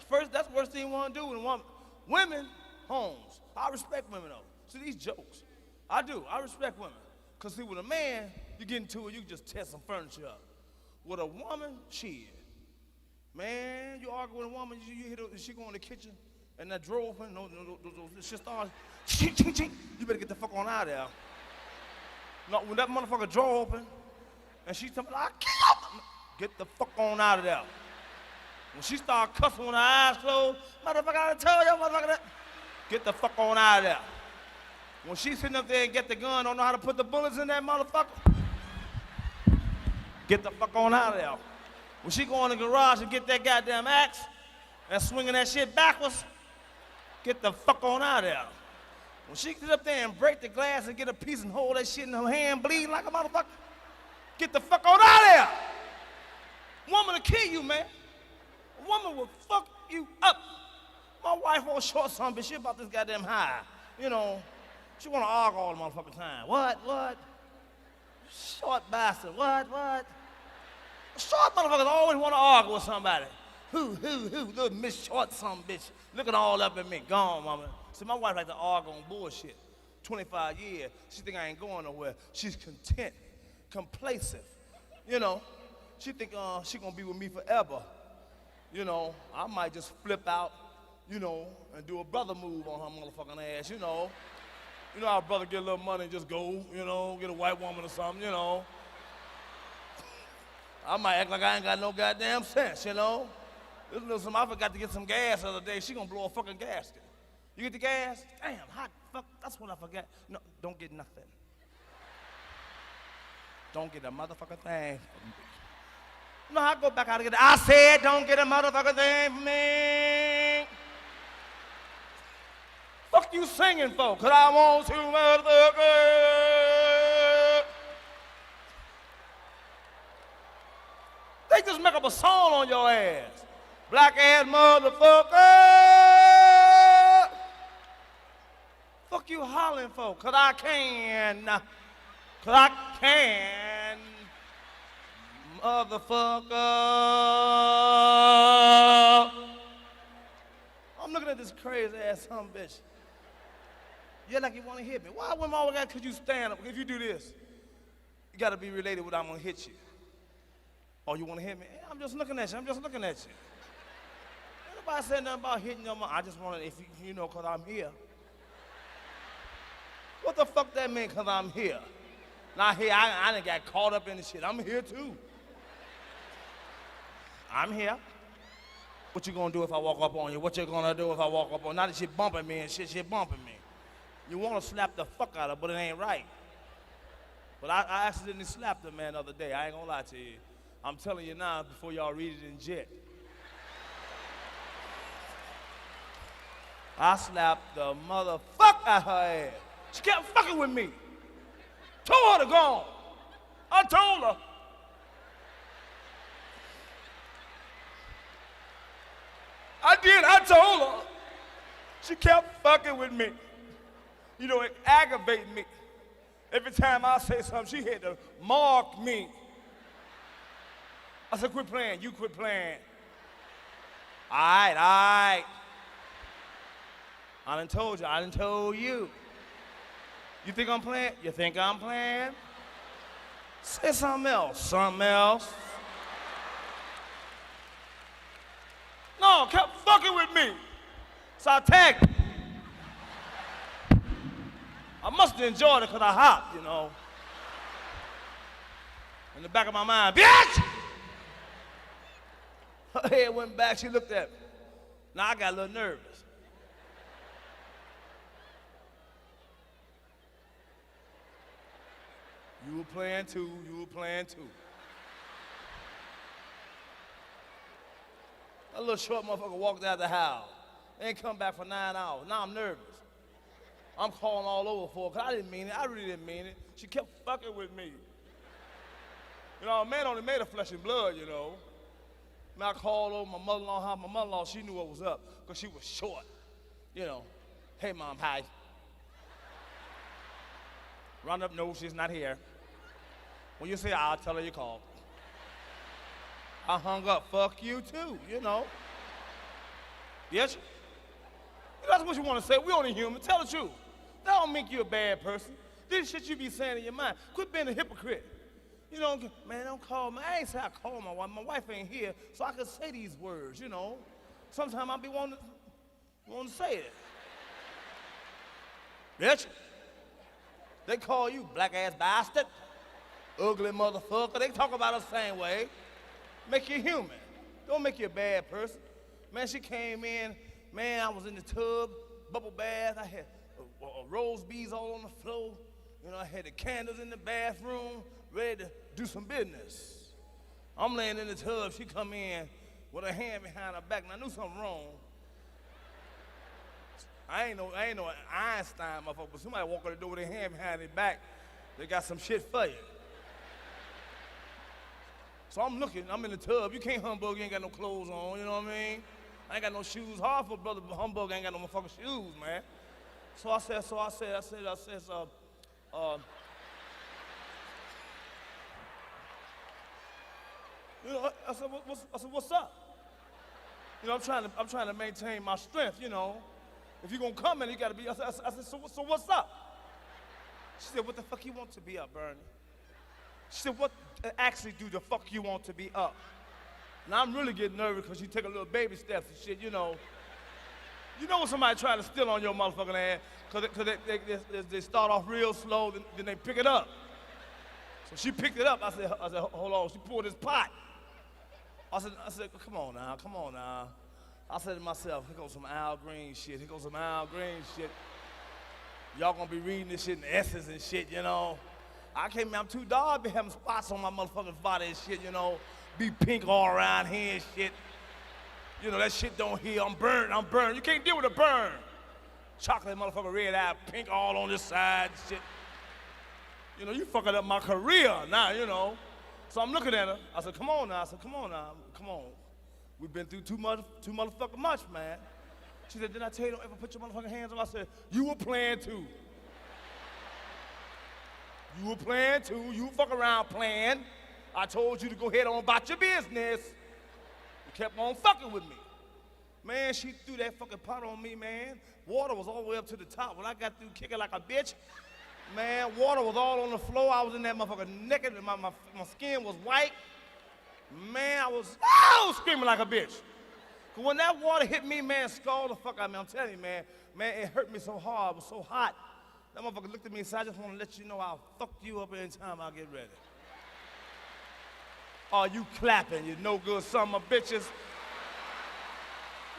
That's the worst thing you want to do. Women, homes. I respect women though. See these jokes. I do. I respect women. Cause see, with a man, you get into it, you can just tear some furniture up. With a woman, shit. Man, you argue with a woman, you hit her, she go in the kitchen, and that drawer open, she starts, ching, ching, ching. You better get the fuck on out of there. No, when that motherfucker drawer open, and she tell me, get the fuck on out of there. When she start cussing with her eyes closed, motherfucker, I tell you, motherfucker, that. Get the fuck on out of there. When she's sitting up there and get the gun, don't know how to put the bullets in that motherfucker, get the fuck on out of there. When she go in the garage and get that goddamn axe and swinging that shit backwards, get the fuck on out of there. When she get up there and break the glass and get a piece and hold that shit in her hand, bleeding like a motherfucker, get the fuck on out of there. Woman will kill you, man. A woman will fuck you up. My wife won't short some bitch. She about this goddamn high. You know, she wanna argue all the motherfucking time. What? Short bastard, what? Short motherfuckers always wanna argue with somebody. Who? Little Miss Short some bitch. Looking all up at me. Gone, mama. See, my wife like to argue on bullshit. 25 years. She think I ain't going nowhere. She's content, complacent. You know, she think she gonna be with me forever. You know, I might just flip out, you know, and do a brother move on her motherfucking ass, you know. You know how a brother get a little money and just go, you know, get a white woman or something, you know. I might act like I ain't got no goddamn sense, you know. This little something, I forgot to get some gas the other day. She gonna blow a fucking gasket. You get the gas? Damn, hot fuck, that's what I forgot. No, don't get nothing. Don't get a motherfucking thing. No, I go back out and get it. I said don't get a motherfucking thing for me. Fuck you singing for, cause I want to motherfucker. They just make up a song on your ass. Black ass motherfucker. Fuck you hollering for, cause I can. Cause I can. Motherfucker. I'm looking at this crazy ass son of a bitch. You're like you want to hit me. Why women always got, could you stand up? If you do this, you got to be related with I'm going to hit you. Oh, you want to hit me? I'm just looking at you. I'm just looking at you. Ain't nobody said nothing about hitting your mom. I just want to, if you know, because I'm here. What the fuck that mean, because I'm here? Not here. I done got caught up in the shit. I'm here, too. I'm here. What you gonna do if I walk up on you? What you gonna do if I walk up on you? Now that she bumping me and shit bumping me. You wanna slap the fuck out of her, but it ain't right. But I accidentally slapped the man the other day. I ain't gonna lie to you. I'm telling you now before y'all read it in Jet. I slapped the motherfucker out her ass. She kept fucking with me. Told her to go on. I told her. I did, I told her. She kept fucking with me. You know, it aggravated me. Every time I say something, she had to mark me. I said, quit playing, you quit playing. All right. I done told you, I done told you. You think I'm playing? You think I'm playing? Say something else, No, kept fucking with me. So I tagged her. I must have enjoyed it because I hopped, you know. In the back of my mind, bitch! Her head went back, she looked at me. Now I got a little nervous. You were playing too. That little short motherfucker walked out the house. Ain't come back for 9 hours. Now I'm nervous. I'm calling all over for her, because I didn't mean it. I really didn't mean it. She kept fucking with me. You know, a man only made of flesh and blood, you know. And I called over my mother-in-law. My mother-in-law, she knew what was up, because she was short. You know, hey, Mom, hi. Run up, no, she's not here. When you say, I'll tell her you called. I hung up, fuck you too, you know. Yes? That's what you want to say. We only human. Tell the truth. That don't make you a bad person. This shit you be saying in your mind. Quit being a hypocrite. You know, man, don't call me. I ain't say I call my wife. My wife ain't here, so I can say these words, you know. Sometimes I be wanting to say it. Bitch. They call you black-ass bastard, ugly motherfucker. They talk about us the same way. Make you human. Don't make you a bad person. Man, she came in. Man, I was in the tub, bubble bath. I had rose beads all on the floor. You know, I had the candles in the bathroom, ready to do some business. I'm laying in the tub. She come in with her hand behind her back, and I knew something wrong. I ain't no Einstein motherfucker, but somebody walk out the door with their hand behind their back. They got some shit for you. So I'm looking. I'm in the tub. You can't humbug. You ain't got no clothes on. You know what I mean? I ain't got no shoes. Hard for brother humbug. I ain't got no motherfucking shoes, man. So I said, you know, I said, what's up? You know, I'm trying to maintain my strength, you know. If you're gonna come in, you gotta be, I said, so what's up? She said, what the fuck you want to be up, Bernie? She said, what actually do the fuck you want to be up? Now I'm really getting nervous because you take a little baby steps and shit, you know. You know when somebody trying to steal on your motherfucking ass, because they start off real slow, then they pick it up. So she picked it up. I said, hold on. She pulled this pot. I said, come on now. I said to myself, here goes some Al Green shit. Y'all gonna be reading this shit in S's and shit, you know. I came in, I'm too dark, be having spots on my motherfucking body and shit, you know. Be pink all around here and shit. You know, that shit don't heal. I'm burned. You can't deal with a burn. Chocolate motherfucker, red eye, pink all on this side and shit. You know, you fucking up my career now, you know. So I'm looking at her. I said, come on now. Come on. We've been through too motherfucking much, man. She said, did I tell you don't ever put your motherfucking hands on? I said, you were playing too. You fuck around playing. I told you to go ahead on about your business. You kept on fucking with me. Man, she threw that fucking pot on me, man. Water was all the way up to the top. When I got through kicking like a bitch, man, water was all on the floor. I was in that motherfucker naked, and my skin was white. Man, I was screaming like a bitch. Cause when that water hit me, man, scalded the fuck out of me. I'm telling you, man, it hurt me so hard. It was so hot. That motherfucker looked at me and said, I just want to let you know I'll fuck you up anytime I get ready. Oh, you clapping, you no good son of bitches.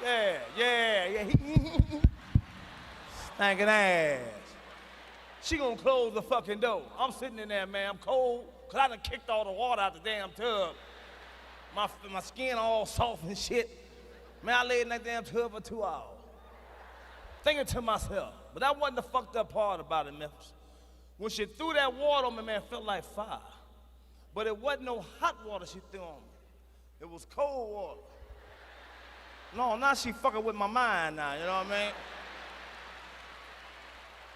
Yeah. Stinking ass. She gonna close the fucking door. I'm sitting in there, man, I'm cold, cause I done kicked all the water out the damn tub. My skin all soft and shit. Man, I laid in that damn tub for 2 hours. Thinking to myself, but that wasn't the fucked up part about it, Memphis. When she threw that water on me, man, it felt like fire. But it wasn't no hot water she threw on me. It was cold water. No, now she fucking with my mind now, you know what I mean?